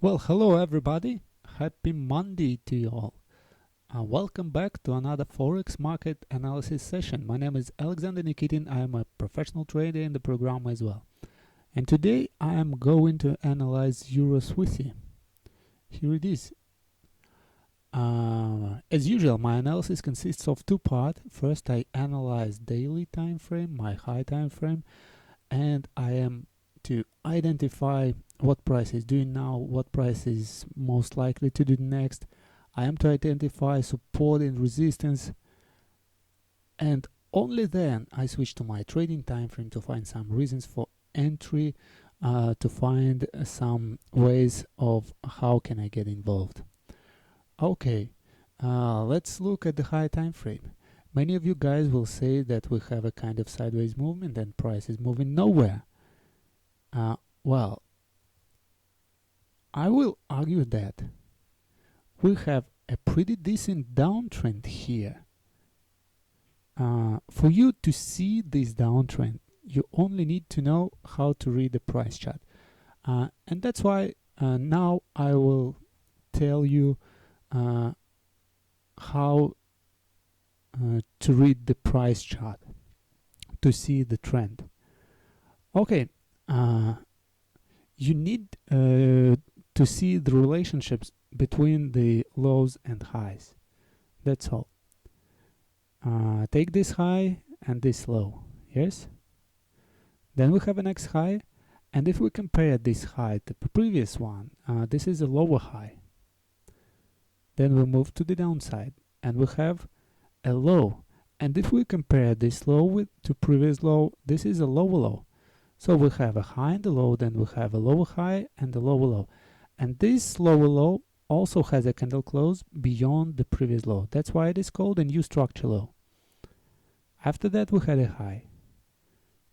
Well, hello everybody. Happy Monday to you all. Welcome back to another Forex market analysis session. My name is Alexander Nikitin. I am a professional trader in the program as well. And today I am going to analyze EurChf. Here it is. As usual, my analysis consists of two parts. First, I analyze daily time frame, my high time frame, and I am to identify what price is doing now, what price is most likely to do next. I am to identify support and resistance, and only then I switch to my trading time frame to find some reasons for entry, to find some ways of how can I get involved. Okay, let's look at the high time frame. Many of you guys will say that we have a kind of sideways movement and price is moving nowhere. Well, I will argue that we have a pretty decent downtrend here. For you to see this downtrend, you only need to know how to read the price chart. And that's why now I will tell you how to read the price chart to see the trend. Okay, you need to see the relationships between the lows and highs. That's all. Take this high and this low, yes? Then we have a next high, and if we compare this high to the previous one, this is a lower high. Then we move to the downside, and we have a low. And if we compare this low to previous low, this is a lower low. So we have a high and a low, then we have a lower high and a lower low. And this lower low also has a candle close beyond the previous low. That's why it is called a new structure low. After that we had a high.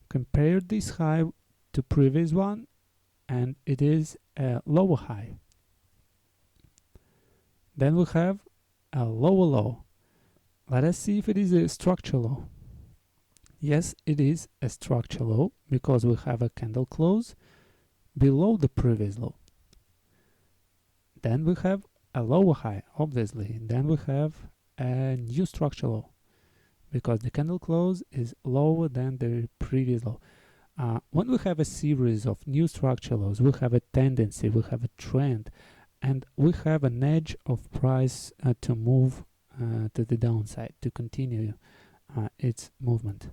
Compare this high to previous one, and it is a lower high. Then we have a lower low. Let us see if it is a structure low. Yes, it is a structure low because we have a candle close below the previous low. Then we have a lower high, obviously. Then we have a new structure low because the candle close is lower than the previous low. When we have a series of new structure lows, we have a tendency, we have a trend, and we have an edge of price to move to the downside, to continue its movement.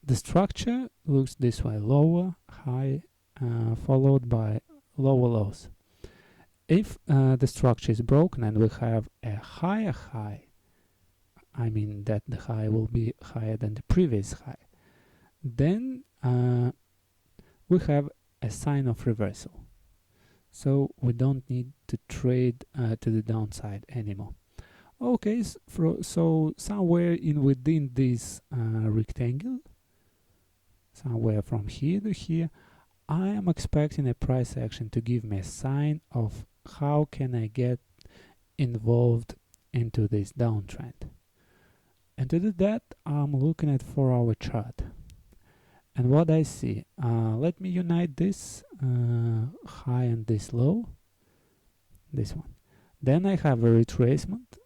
The structure looks this way: lower, high, followed by lower lows. If the structure is broken and we have a higher high, I mean that the high will be higher than the previous high, then we have a sign of reversal. So we don't need to trade to the downside anymore. Okay, so somewhere in within this rectangle, somewhere from here to here, I am expecting a price action to give me a sign of how can I get involved into this downtrend. And to do that, I'm looking at 4-hour chart. And what I see, let me unite this high and this low, this one. Then I have a retracement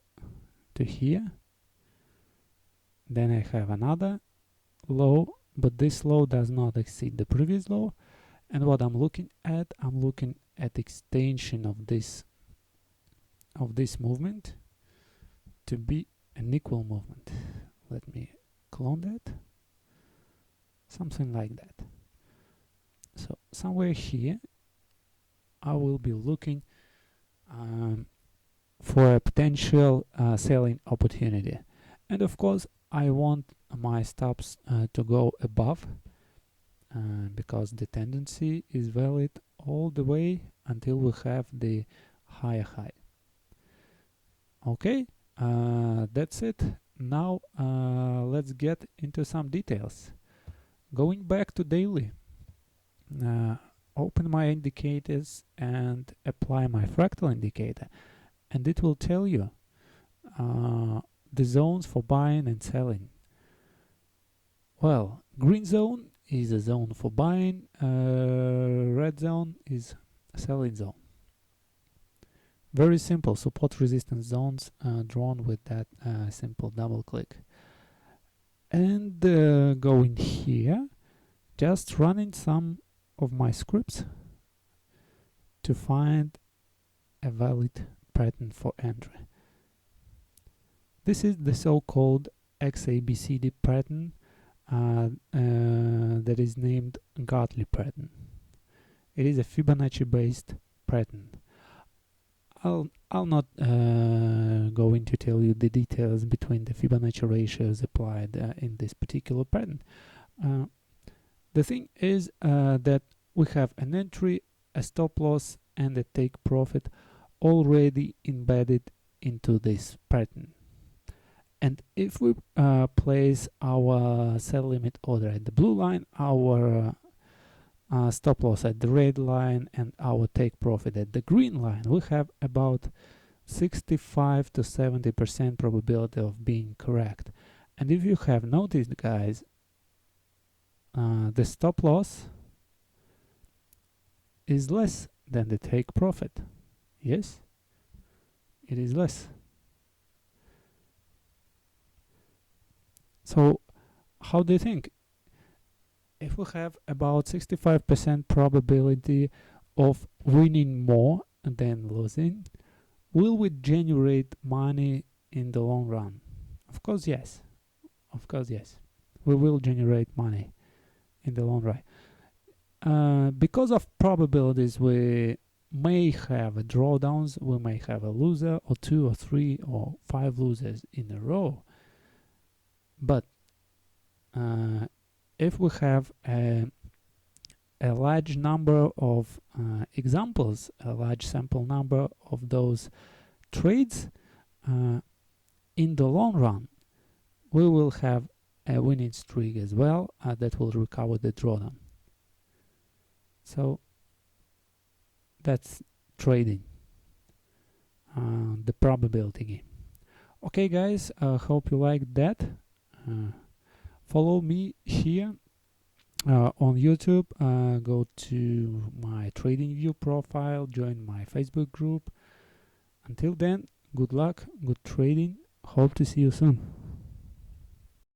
to here. Then I have another low, but this low does not exceed the previous low. And what I'm looking at extension of this movement to be an equal movement. Let me clone that. Something like that. So somewhere here I will be looking for a potential selling opportunity, and of course I want my stops to go above because the tendency is valid all the way until we have the higher high. Okay, that's it. Now let's get into some details. Going back to daily, open my indicators and apply my fractal indicator, and it will tell you the zones for buying and selling. Well, green zone is a zone for buying, red zone is sell-in zone. Very simple support resistance zones drawn with that simple double click. And going here, just running some of my scripts to find a valid pattern for entry. This is the so-called XABCD pattern that is named Gartley pattern. It is a Fibonacci based pattern. I'll not go into tell you the details between the Fibonacci ratios applied in this particular pattern. The thing is that we have an entry, a stop loss, and a take profit already embedded into this pattern. And if we place our sell limit order at the blue line, our stop loss at the red line, and our take profit at the green line, we have about 65 to 70% probability of being correct. And if you have noticed, guys, the stop loss is less than the take profit. Yes, it is less. So how do you think? If we have about 65% probability of winning more than losing, will we generate money in the long run? Of course, yes. Of course, yes. We will generate money in the long run. Because of probabilities, we may have a drawdowns, we may have a loser or 2 or 3 or 5 losers in a row. But if we have a large number of examples, a large sample number of those trades, in the long run, we will have a winning streak as well that will recover the drawdown. So that's trading, the probability game. Okay, guys, hope you liked that. Follow me here on YouTube. Go to my TradingView profile, join my Facebook group. Until then, good luck, good trading. Hope to see you soon.